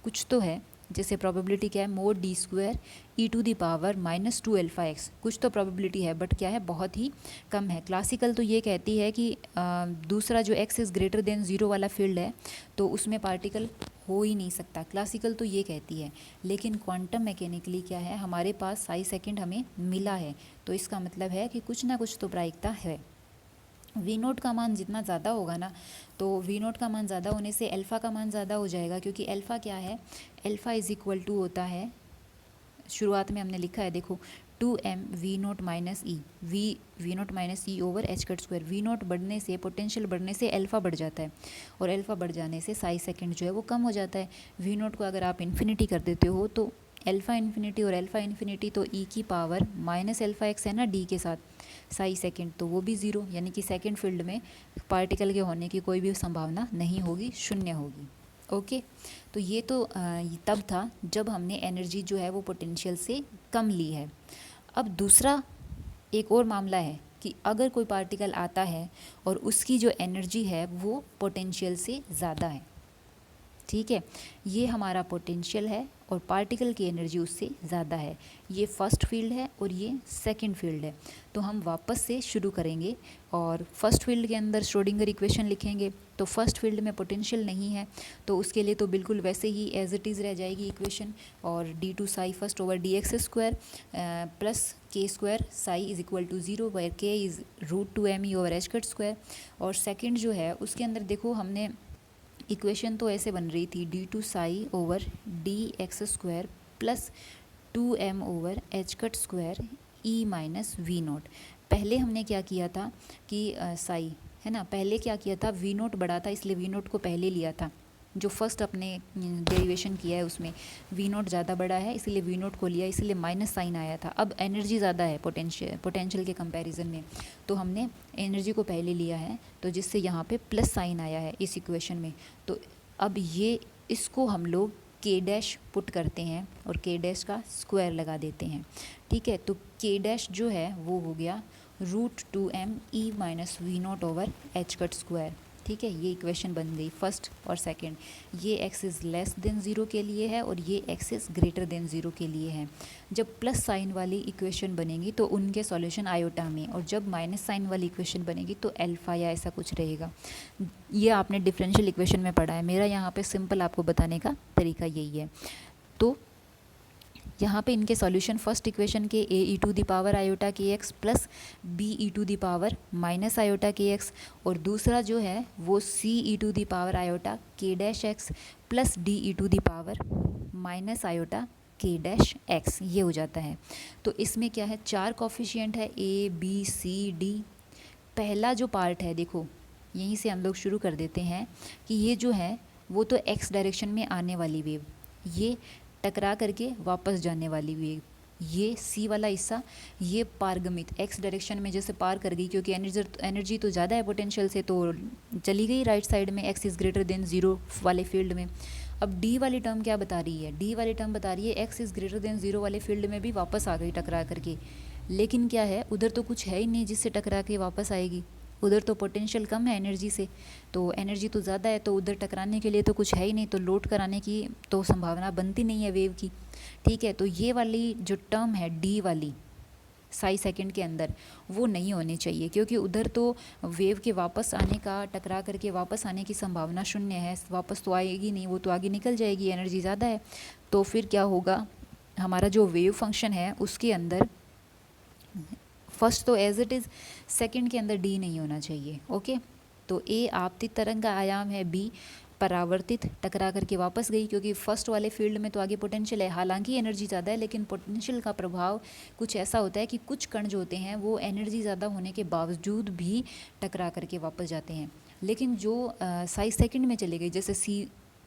कुछ तो है, जैसे प्रोबेबिलिटी क्या है mod d square e to the power minus 2 alpha x, कुछ तो प्रोबेबिलिटी है बट क्या है बहुत ही कम है। क्लासिकल तो ये कहती है कि दूसरा जो एक्स इज़ ग्रेटर देन 0 वाला फील्ड है तो उसमें पार्टिकल हो ही नहीं सकता, क्लासिकल तो ये कहती है। लेकिन क्वांटम मैकेनिकली क्या है, हमारे पास साई सेकेंड हमें मिला है, तो इसका मतलब है कि कुछ ना कुछ तो प्रायिकता है। वी नोट का मान जितना ज़्यादा होगा ना, तो वी नोट का मान ज़्यादा होने से अल्फ़ा का मान ज़्यादा हो जाएगा, क्योंकि अल्फ़ा क्या है, अल्फ़ा इज़ इक्वल टू होता है, शुरुआत में हमने लिखा है देखो 2m v naught minus e, v naught minus e over h cut square. V naught बढ़ने से, पोटेंशियल बढ़ने से अल्फ़ा बढ़ जाता है, और अल्फ़ा बढ़ जाने से साई सेकेंड जो है वो कम हो जाता है। वी नोट को अगर आप इन्फिनिटी कर देते हो तो अल्फ़ा इन्फिनिटी और अल्फ़ा इन्फिनिटी तो ई की पावर माइनस अल्फ़ा एक्स है ना डी के साथ, साई सेकेंड, तो वो भी ज़ीरो, यानी कि सेकेंड फील्ड में पार्टिकल के होने की कोई भी संभावना नहीं होगी, शून्य होगी। ओके, तो ये तो तब था जब हमने एनर्जी जो है वो पोटेंशियल से कम ली है। अब दूसरा एक और मामला है कि अगर कोई पार्टिकल आता है और उसकी जो एनर्जी है वो पोटेंशियल से ज़्यादा है, ठीक है, ये हमारा पोटेंशियल है और पार्टिकल की एनर्जी उससे ज़्यादा है। ये फर्स्ट फील्ड है और ये सेकंड फील्ड है। तो हम वापस से शुरू करेंगे और फर्स्ट फील्ड के अंदर श्रोडिंगर इक्वेशन लिखेंगे। तो फर्स्ट फील्ड में पोटेंशियल नहीं है तो उसके लिए तो बिल्कुल वैसे ही एज इट इज़ रह जाएगी इक्वेशन, और d two psi first over d x square plus k square psi is equal to zero where k is root two m e over h cut square. और सेकेंड जो है उसके अंदर देखो हमने इक्वेशन तो ऐसे बन रही थी d two psi over d x square plus two m over h cut square e minus v naught. पहले हमने क्या किया था कि साई है ना, पहले क्या किया था, वी नोट बड़ा था इसलिए वी नोट को पहले लिया था। जो फर्स्ट अपने डेरिवेशन किया है उसमें वी नोट ज़्यादा बड़ा है इसलिए वी नोट को लिया, इसलिए माइनस साइन आया था। अब एनर्जी ज़्यादा है पोटेंशियल के कंपैरिजन में, तो हमने एनर्जी को पहले लिया है, तो जिससे यहाँ पे प्लस साइन आया है इस इक्वेशन में। तो अब ये इसको हम लोग के डैश पुट करते हैं और के डैश का स्क्वायर लगा देते हैं, ठीक है। तो के डैश जो है वो हो गया root two m e minus v naught over h cut square, ठीक है। ये इक्वेशन बन गई फर्स्ट और सेकंड। ये x is less than zero के लिए है और ये x is greater than zero के लिए है। जब प्लस साइन वाली इक्वेशन बनेगी तो उनके सॉल्यूशन आयोटा में, और जब माइनस साइन वाली इक्वेशन बनेगी तो अल्फ़ा या ऐसा कुछ रहेगा। ये आपने डिफरेंशियल इक्वेशन में पढ़ा है, मेरा यहाँ पे सिंपल आपको बताने का तरीका यही है। तो यहाँ पे इनके सॉल्यूशन फर्स्ट इक्वेशन के A e to the power iota k x plus B e to the power minus iota k x, और दूसरा जो है वो C e to the power iota k dash x plus D e to the power minus iota k dash x, ये हो जाता है। तो इसमें क्या है, चार कॉफिशिएंट है ए बी सी डी। पहला जो पार्ट है देखो यहीं से हम लोग शुरू कर देते हैं कि ये जो है वो तो एक्स डायरेक्शन में आने वाली वेव, ये टकरा करके वापस जाने वाली वेव, ये सी वाला हिस्सा ये पारगमित एक्स डायरेक्शन में जैसे पार कर गई, क्योंकि एनर्जी तो ज़्यादा है पोटेंशियल से, तो चली गई राइट साइड में x is greater than zero वाले फील्ड में। अब डी वाली टर्म क्या बता रही है, डी वाली टर्म बता रही है x is greater than zero वाले फील्ड में भी वापस आ गई टकरा करके, लेकिन क्या है उधर तो कुछ है ही नहीं जिससे टकरा के वापस आएगी, उधर तो पोटेंशियल कम है एनर्जी से, तो एनर्जी तो ज़्यादा है, तो उधर टकराने के लिए तो कुछ है ही नहीं, तो लोड कराने की तो संभावना बनती नहीं है वेव की, ठीक है। तो ये वाली जो टर्म है डी वाली साई सेकंड के अंदर वो नहीं होनी चाहिए, क्योंकि उधर तो वेव के वापस आने का, टकरा करके वापस आने की संभावना शून्य है, वापस तो आएगी नहीं, वो तो आगे निकल जाएगी, एनर्जी ज़्यादा है। तो फिर क्या होगा, हमारा जो वेव फंक्शन है उसके अंदर फर्स्ट तो एज इट इज़, सेकंड के अंदर डी नहीं होना चाहिए, ओके। तो ए आपतित तरंग का आयाम है, बी परावर्तित टकरा करके वापस गई, क्योंकि फर्स्ट वाले फील्ड में तो आगे पोटेंशियल है, हालांकि एनर्जी ज़्यादा है, लेकिन पोटेंशियल का प्रभाव कुछ ऐसा होता है कि कुछ कण जो होते हैं वो एनर्जी ज़्यादा होने के बावजूद भी टकरा करके वापस जाते हैं। लेकिन जो साइज सेकंड में चले गए, जैसे सी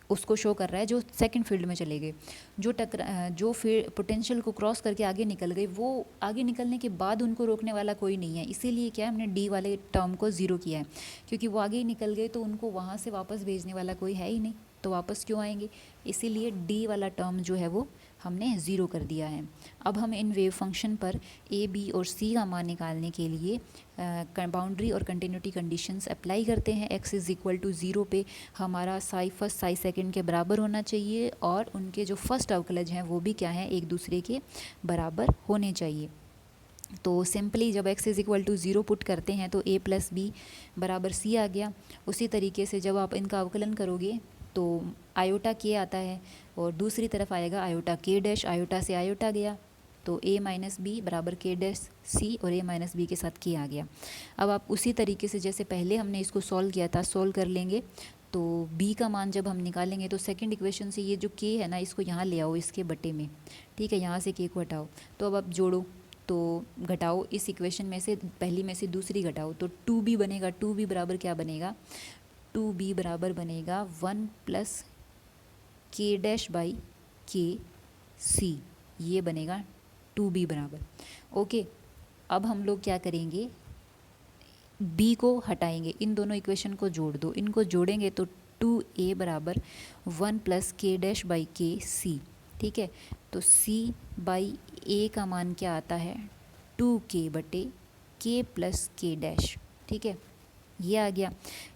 उसको शो कर रहा है, जो सेकंड फील्ड में चले गए, जो पोटेंशियल को क्रॉस करके आगे निकल गए, वो आगे निकलने के बाद उनको रोकने वाला कोई नहीं है, इसीलिए क्या हमने डी वाले टर्म को ज़ीरो किया है, क्योंकि वो आगे ही निकल गए तो उनको वहाँ से वापस भेजने वाला कोई है ही नहीं, तो वापस क्यों आएंगे, इसीलिए डी वाला टर्म जो है वो हमने ज़ीरो कर दिया है। अब हम इन वेव फंक्शन पर ए बी और सी का मान निकालने के लिए बाउंड्री और कंटिन्यूटी कंडीशंस अप्लाई करते हैं। X is equal to zero पे हमारा साई फर्स्ट साई सेकंड के बराबर होना चाहिए, और उनके जो फर्स्ट अवकलज हैं वो भी क्या है, एक दूसरे के बराबर होने चाहिए। तो सिंपली जब x is equal to zero put करते हैं तो a प्लस बी बराबर c आ गया। उसी तरीके से जब आप इनका अवकलन करोगे तो आयोटा के आता है और दूसरी तरफ आएगा आयोटा के डैश, आयोटा से आयोटा गया तो a माइनस बी बराबर के डैश सी, और a माइनस बी के साथ के आ गया। अब आप उसी तरीके से जैसे पहले हमने इसको सॉल्व किया था सॉल्व कर लेंगे। तो b का मान जब हम निकालेंगे तो सेकंड इक्वेशन से ये जो k है ना इसको यहाँ ले आओ इसके बटे में, ठीक है, यहाँ से k को हटाओ। तो अब आप जोड़ो तो घटाओ, इस इक्वेशन में से पहली में से दूसरी घटाओ तो 2b बनेगा। 2b बराबर क्या बनेगा, 2b बराबर बनेगा 1 प्लस के डैश बाई के सी, ये बनेगा 2b बराबर। ओके, अब हम लोग क्या करेंगे, b को हटाएंगे, इन दोनों इक्वेशन को जोड़ दो, इनको जोड़ेंगे तो 2a बराबर 1 प्लस के डैश बाई के सी। ठीक है, तो c बाई a का मान क्या आता है, 2k बटे k प्लस के डैश। ठीक है, ये आ गया।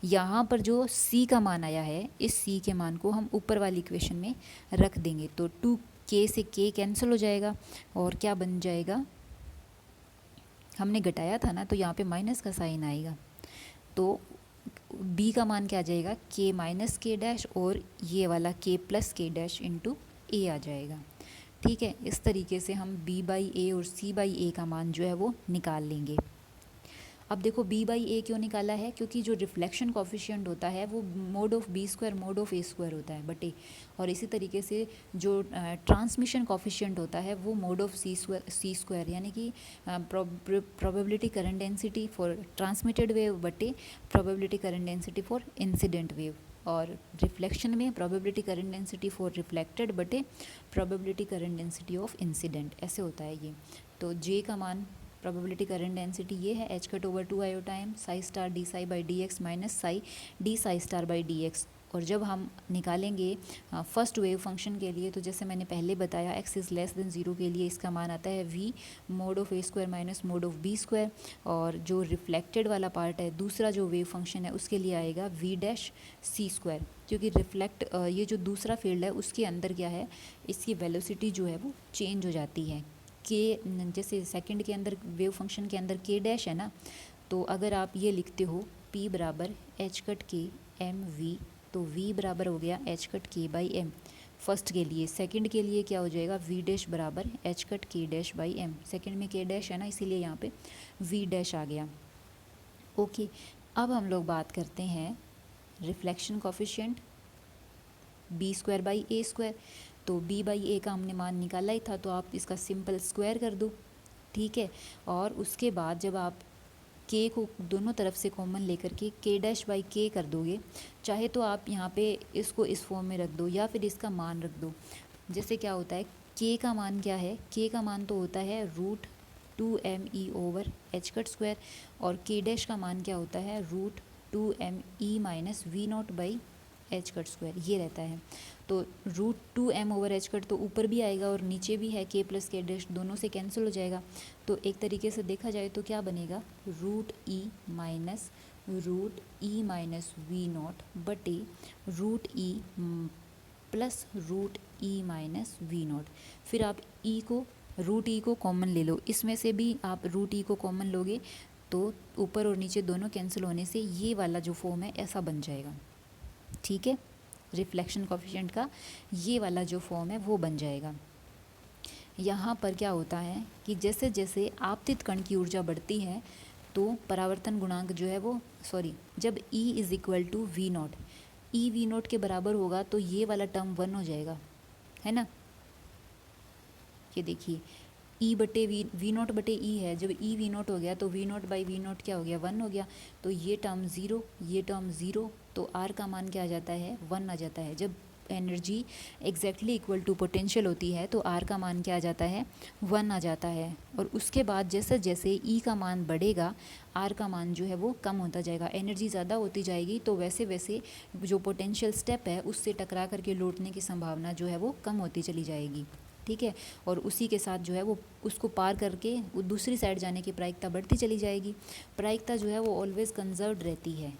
यहाँ पर जो c का मान आया है, इस c के मान को हम ऊपर वाली इक्वेशन में रख देंगे, तो 2k से k कैंसिल हो जाएगा और क्या बन जाएगा, हमने घटाया था ना तो यहाँ पे माइनस का साइन आएगा, तो b का मान क्या आ जाएगा, k माइनस के डैश और ये वाला k प्लस के डैश इंटू a आ जाएगा। ठीक है, इस तरीके से हम b बाई ए और c बाई ए का मान जो है वो निकाल लेंगे। अब देखो b बाई ए क्यों निकाला है, क्योंकि जो रिफ्लेक्शन कॉफिशिएंट होता है वो mode of b square mode of a square होता है बटे, और इसी तरीके से जो ट्रांसमिशन कॉफिशिएंट होता है वो मोड ऑफ सी स्क्वायर, यानी कि probability current density for transmitted wave बटे probability current density for incident wave, और रिफ्लेक्शन में probability current density for reflected बटे probability current density of incident, ऐसे होता है ये। तो j का मान प्रोबेबिलिटी करंट डेंसिटी ये है h cut over 2 iota m Sai star D Sai by d x minus psi D Sai star by d x. और जब हम निकालेंगे फर्स्ट वेव फंक्शन के लिए, तो जैसे मैंने पहले बताया x इज़ लेस देन 0 के लिए इसका मान आता है v mode of a square minus mod of b square, और जो रिफ्लेक्टेड वाला पार्ट है दूसरा जो वेव फंक्शन है उसके लिए आएगा v डैश c स्क्वायर, क्योंकि ये जो दूसरा फील्ड है उसके अंदर क्या है, इसकी वेलोसिटी जो है वो चेंज हो जाती है। के जैसे सेकंड के अंदर वेव फंक्शन के अंदर के डैश है ना, तो अगर आप ये लिखते हो p बराबर h कट के एम वी, तो v बराबर हो गया h कट के बाई एम फर्स्ट के लिए। सेकंड के लिए क्या हो जाएगा, v डैश बराबर h कट के डैश बाई एम, सेकंड में k डैश है ना इसीलिए यहाँ पे v डैश आ गया। ओके, अब हम लोग बात करते हैं reflection coefficient b square by A square. तो b बाई ए का हमने मान निकाला ही था, तो आप इसका सिंपल स्क्वायर कर दो। ठीक है, और उसके बाद जब आप k को दोनों तरफ से कॉमन लेकर के k डैश बाई के कर दोगे, चाहे तो आप यहाँ पे इसको इस फॉर्म में रख दो या फिर इसका मान रख दो। जैसे क्या होता है, k का मान क्या है, k का मान तो होता है root 2me over h cut square, और k डैश का मान क्या होता है, root 2me minus v naught by h cut square, ये रहता है। तो root 2m over h cut तो ऊपर भी आएगा और नीचे भी है, k प्लस के डैश दोनों से कैंसिल हो जाएगा। तो एक तरीके से देखा जाए तो क्या बनेगा, root e minus v naught बटे root e plus root e minus v naught. फिर आप रूट ई को कॉमन ले लो, इसमें से भी आप रूट ई को कॉमन लोगे तो ऊपर और नीचे दोनों कैंसिल होने से ये वाला जो फॉर्म है ऐसा बन जाएगा। ठीक है, रिफ्लेक्शन कॉफिशिएंट का ये वाला जो फॉर्म है वो बन जाएगा। यहाँ पर क्या होता है कि जैसे जैसे आपतित कण की ऊर्जा बढ़ती है तो परावर्तन गुणांक जो है वो जब E is equal to v naught, E v naught के बराबर होगा तो ये वाला टर्म 1 हो जाएगा, है ना। ये देखिए ई बटे वी नॉट बटे ई है, जब ई वी नॉट हो गया तो v naught by v naught क्या हो गया, 1 हो गया। तो ये टर्म 0, ये टर्म 0, तो आर का मान क्या आ जाता है, 1 आ जाता है। जब energy exactly equal to potential होती है तो आर का मान क्या आ जाता है, 1 आ जाता है। और उसके बाद जैसे जैसे ई का मान बढ़ेगा आर का मान जो है वो कम होता जाएगा, एनर्जी ज़्यादा होती जाएगी, तो वैसे वैसे जो पोटेंशियल स्टेप है उससे टकरा करके लौटने की संभावना जो है वो कम होती चली जाएगी। ठीक है, और उसी के साथ जो है वो उसको पार करके वो दूसरी साइड जाने की प्रायिकता बढ़ती चली जाएगी। प्रायिकता जो है वो ऑलवेज कंजर्व्ड रहती है,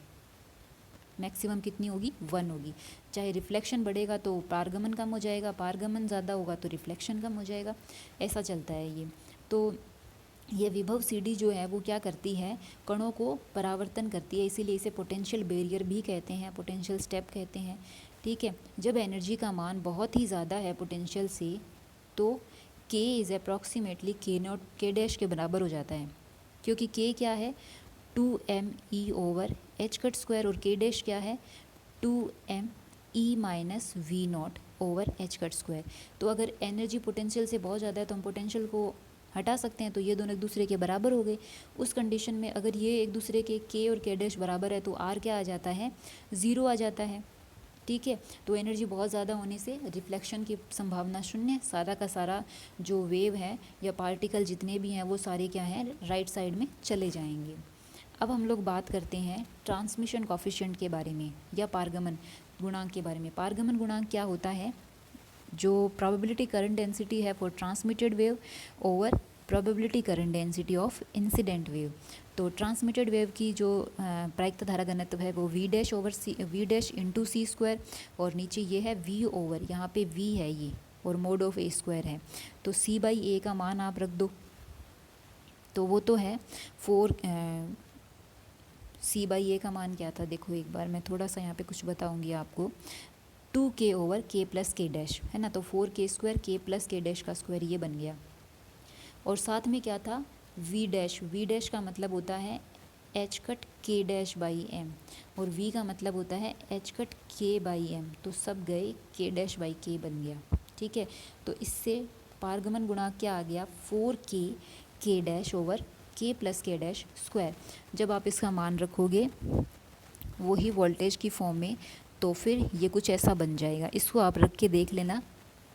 मैक्सिमम कितनी होगी, 1 होगी। चाहे रिफ्लेक्शन बढ़ेगा तो पारगमन कम हो जाएगा, पारगमन ज़्यादा होगा तो रिफ्लेक्शन कम हो जाएगा, ऐसा चलता है ये। तो ये विभव सीढ़ी जो है वो क्या करती है, कणों को परावर्तन करती है, इसीलिए इसे पोटेंशियल बैरियर भी कहते हैं, पोटेंशियल स्टेप कहते हैं। ठीक है, जब एनर्जी का मान बहुत ही ज़्यादा है पोटेंशियल से तो k is approximately k not k dash के बराबर हो जाता है, क्योंकि k क्या है 2me over h cut square और k डैश क्या है 2me minus v naught over h cut square. तो अगर एनर्जी पोटेंशियल से बहुत ज़्यादा है तो हम पोटेंशियल को हटा सकते हैं, तो ये दोनों एक दूसरे के बराबर हो गए। उस कंडीशन में अगर ये एक दूसरे के k और k डैश बराबर है तो r क्या आ जाता है, 0 आ जाता है। ठीक है। तो एनर्जी बहुत ज़्यादा होने से रिफ्लेक्शन की संभावना शून्य, सारा का सारा जो वेव है या पार्टिकल जितने भी हैं वो सारे क्या हैं, राइट साइड में चले जाएंगे। अब हम लोग बात करते हैं ट्रांसमिशन कॉफिशिएंट के बारे में या पारगमन गुणांक के बारे में। पारगमन गुणांक क्या होता है, जो प्रोबेबिलिटी करंट डेंसिटी है for transmitted wave over probability current density of incident wave. तो ट्रांसमिटेड वेव की जो प्रायिकता धारा घनत्व है वो v dash over c, v dash into c square, और नीचे ये है वी ओवर, यहाँ पे वी है ये और मोड ऑफ ए स्क्वायर है। तो सी बाई ए का मान आप रख दो, तो वो तो है 4 सी बाई ए का मान क्या था, देखो एक बार मैं थोड़ा सा यहाँ पे कुछ बताऊँगी आपको। 2k ओवर के प्लस के डैश है ना, तो 4k स्क्वायर के प्लस के डैश का स्क्वायर ये बन गया। और साथ में क्या था, वी डैश, वी डैश का मतलब होता है एच कट के डैश बाई एम, और वी का मतलब होता है एच कट के बाई एम, तो सब गए के डैश बाई के बन गया। ठीक है, तो इससे पारगमन गुणांक क्या आ गया, 4k के डैश ओवर के प्लस के डैश स्क्वायर। जब आप इसका मान रखोगे वही वोल्टेज की फॉर्म में, तो फिर ये कुछ ऐसा बन जाएगा। इसको आप रख के देख लेना,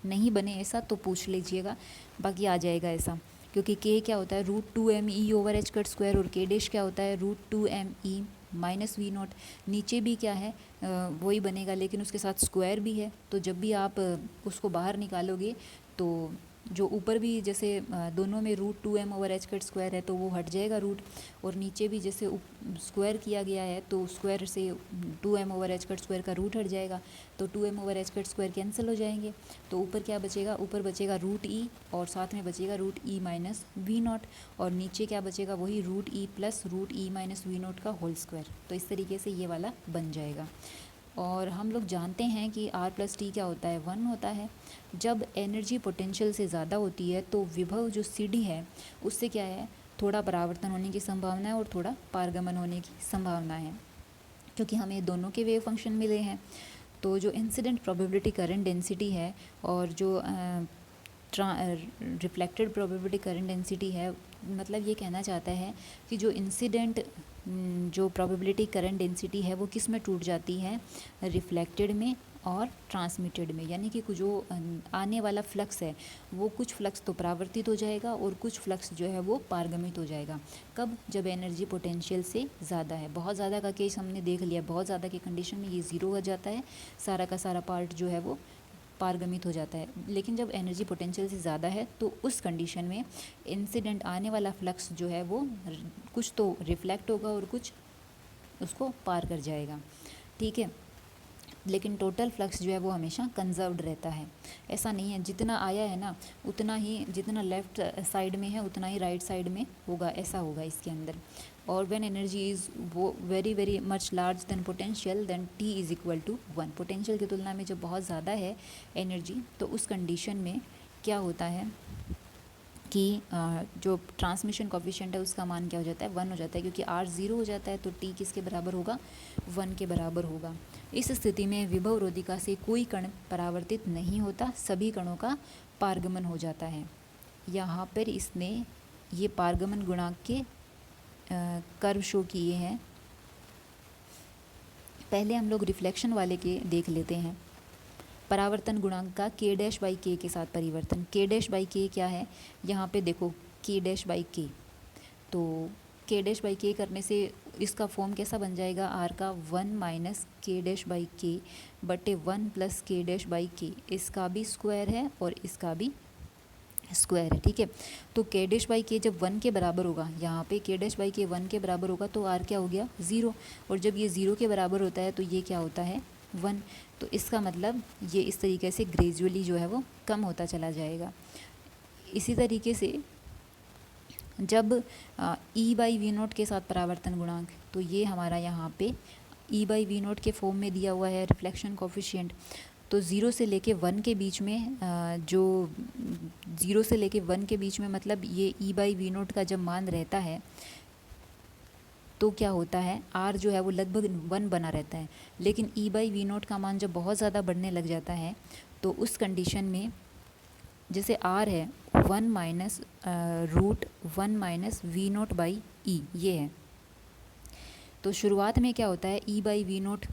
नहीं बने ऐसा तो पूछ लीजिएगा, बाकी आ जाएगा ऐसा। क्योंकि के क्या होता है √2m_e over h cut square, और के डैश क्या होता है √2m_e माइनस वी नॉट। नीचे भी क्या है वही बनेगा, लेकिन उसके साथ स्क्वायर भी है। तो जब भी आप उसको बाहर निकालोगे तो जो ऊपर भी जैसे दोनों में √2m over h cut square है तो वो हट जाएगा रूट, और नीचे भी जैसे स्क्वायर किया गया है तो स्क्वायर से 2m over h cut square का रूट हट जाएगा, तो 2m over h cut square cancel हो जाएंगे। तो ऊपर क्या बचेगा, ऊपर बचेगा √e और साथ में बचेगा √e माइनस वी नॉट, और नीचे क्या बचेगा वही √e plus √e minus v naught का होल स्क्वायर। तो इस तरीके से ये वाला बन जाएगा। और हम लोग जानते हैं कि r प्लस टी क्या होता है, 1 होता है। जब एनर्जी पोटेंशियल से ज़्यादा होती है तो विभव जो CD है उससे क्या है, थोड़ा परावर्तन होने की संभावना है और थोड़ा पारगमन होने की संभावना है, क्योंकि हमें दोनों के वेव फंक्शन मिले हैं। तो जो इंसिडेंट प्रोबेबिलिटी करंट डेंसिटी है और जो रिफ्लेक्टेड प्रोबेबिलिटी करंट डेंसिटी है, मतलब ये कहना चाहता है कि जो इंसिडेंट जो प्रोबेबिलिटी करंट डेंसिटी है वो किस में टूट जाती है, रिफ्लेक्टेड में और ट्रांसमिटेड में। यानी कि जो आने वाला फ्लक्स है वो कुछ फ्लक्स तो परावर्तित हो जाएगा और कुछ फ्लक्स जो है वो पारगमित हो जाएगा। कब, जब एनर्जी पोटेंशियल से ज़्यादा है। बहुत ज़्यादा का केस हमने देख लिया, बहुत ज़्यादा की कंडीशन में ये ज़ीरो हो जाता है, सारा का सारा पार्ट जो है वो पारगमित हो जाता है। लेकिन जब एनर्जी पोटेंशियल से ज़्यादा है तो उस कंडीशन में इंसिडेंट आने वाला फ्लक्स जो है वो कुछ तो रिफ्लेक्ट होगा और कुछ उसको पार कर जाएगा। ठीक है, लेकिन टोटल फ्लक्स जो है वो हमेशा कंजर्व्ड रहता है। ऐसा नहीं है जितना आया है ना उतना ही, जितना लेफ़्ट साइड में है उतना ही राइट साइड में होगा, ऐसा होगा इसके अंदर। और व्हेन एनर्जी इज़ वो very very much large then potential, then T is equal to 1। Potential की तुलना में जब बहुत ज़्यादा है एनर्जी तो उस कंडीशन में क्या होता है कि जो ट्रांसमिशन कॉफिशिएंट है उसका मान क्या हो जाता है, 1 हो जाता है, क्योंकि R 0 हो जाता है तो T किसके बराबर होगा, 1 के बराबर होगा। इस स्थिति में विभव रोधिका से कोई कण परावर्तित नहीं होता, सभी कणों का पारगमन हो जाता है। यहाँ पर इसने ये पारगमन गुणांक के कर्व शो किए हैं। पहले हम लोग रिफ्लेक्शन वाले के देख लेते हैं। परावर्तन गुणांक का के डैश बाई के के साथ परिवर्तन। के डैश बाई के क्या है, यहाँ पे देखो के डैश बाई के, तो के डैश बाई के करने से इसका फॉर्म कैसा बन जाएगा, आर का 1 माइनस के डैश बाई के बटे 1 प्लस के डैश बाई के। इसका भी स्क्वायर है और इसका भी स्क्वायर है। ठीक है, तो के डैश बाई के जब 1 के बराबर होगा, यहाँ पे के डैश बाई के 1 के बराबर होगा तो आर क्या हो गया 0, और जब ये 0 के बराबर होता है तो ये क्या होता है 1। तो इसका मतलब ये इस तरीके से ग्रेजुअली जो है वो कम होता चला जाएगा। इसी तरीके से जब E बाई वी नोट के साथ परावर्तन गुणांक, तो ये हमारा यहाँ पे E बाई वी नोट के फॉर्म में दिया हुआ है रिफ्लेक्शन कोफिशिएंट। तो 0 से लेके 1 के बीच में जो 0 से लेके 1 के बीच में मतलब ये E बाई वी नोट का जब मान रहता है तो क्या होता है, R जो है वो लगभग 1 बना रहता है। लेकिन E बाई वी नोट का मान जब बहुत ज़्यादा बढ़ने लग जाता है तो उस कंडीशन में जैसे R है 1 minus √1 minus v naught by e, ये है। तो शुरुआत में क्या होता है, E बाई वी नोट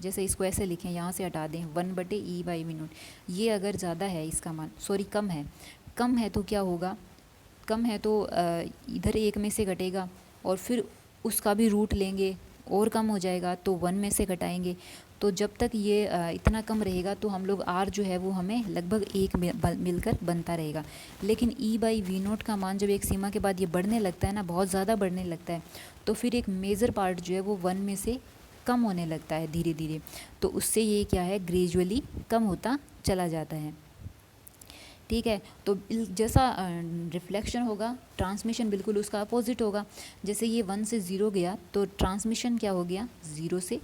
जैसे इसको ऐसे लिखें, यहाँ से हटा दें 1/E/v0। ये अगर ज़्यादा है इसका मान, सॉरी कम है तो क्या होगा, कम है तो इधर 1 में से घटेगा और फिर उसका भी रूट लेंगे और कम हो जाएगा तो 1 में से घटाएंगे। तो जब तक ये इतना कम रहेगा तो हम लोग r जो है वो हमें लगभग 1 मिलकर बनता रहेगा। लेकिन E/v0 का मान जब एक सीमा के बाद ये बढ़ने लगता है ना, बहुत ज़्यादा बढ़ने लगता है, तो फिर एक मेजर पार्ट जो है वो 1 में से कम होने लगता है धीरे धीरे। तो उससे ये क्या है, ग्रेजुअली कम होता चला जाता है। ठीक है, तो जैसा रिफ्लेक्शन होगा, ट्रांसमिशन बिल्कुल उसका अपोजिट होगा। जैसे ये 1 से 0 गया तो ट्रांसमिशन क्या हो गया, 0 से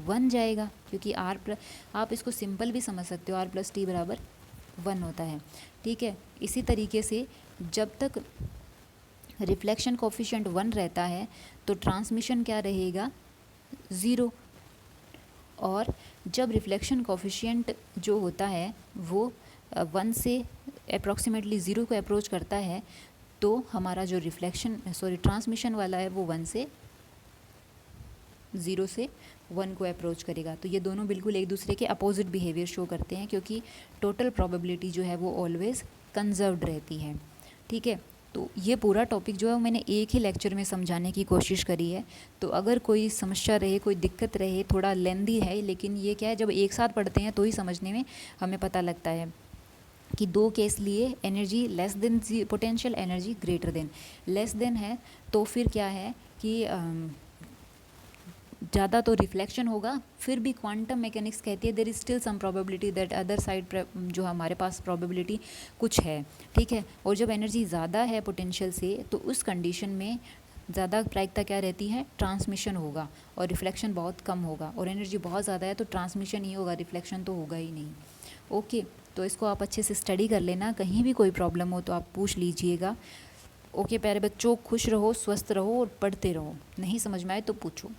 1 जाएगा, क्योंकि आप इसको सिंपल भी समझ सकते हो, r+t बराबर 1 होता है। ठीक है, इसी तरीके से जब तक रिफ्लेक्शन कोफिशिएंट 1 रहता है तो ट्रांसमिशन क्या रहेगा, 0। और जब रिफ्लेक्शन कोफिशिएंट जो होता है वो 1 से अप्रॉक्सीमेटली 0 को अप्रोच करता है तो हमारा जो ट्रांसमिशन वाला है वो 0 से 1 को अप्रोच करेगा। तो ये दोनों बिल्कुल एक दूसरे के अपोजिट बिहेवियर शो करते हैं, क्योंकि टोटल प्रोबेबिलिटी जो है वो ऑलवेज कंजर्व्ड रहती है। ठीक है, तो ये पूरा टॉपिक जो है मैंने एक ही लेक्चर में समझाने की कोशिश करी है। तो अगर कोई समस्या रहे, कोई दिक्कत रहे, थोड़ा लेंदी है, लेकिन ये क्या है, जब एक साथ पढ़ते हैं तो ही समझने में हमें पता लगता है कि 2 केस लिए energy less than potential energy greater than. Less than है तो फिर क्या है कि ज़्यादा तो रिफ्लेक्शन होगा, फिर भी क्वांटम मैकेनिक्स कहती है there is still some probability that other side जो हमारे पास प्रोबेबिलिटी कुछ है। ठीक है, और जब एनर्जी ज़्यादा है पोटेंशियल से तो उस कंडीशन में ज़्यादा प्रायिकता क्या रहती है, ट्रांसमिशन होगा और रिफ्लेक्शन बहुत कम होगा। और एनर्जी बहुत ज़्यादा है तो ट्रांसमिशन ही होगा, रिफ्लेक्शन तो होगा ही नहीं। ओके, तो इसको आप अच्छे से स्टडी कर लेना, कहीं भी कोई प्रॉब्लम हो तो आप पूछ लीजिएगा। ओके प्यारे बच्चों, खुश रहो, स्वस्थ रहो और पढ़ते रहो। नहीं समझ में आए तो पूछो।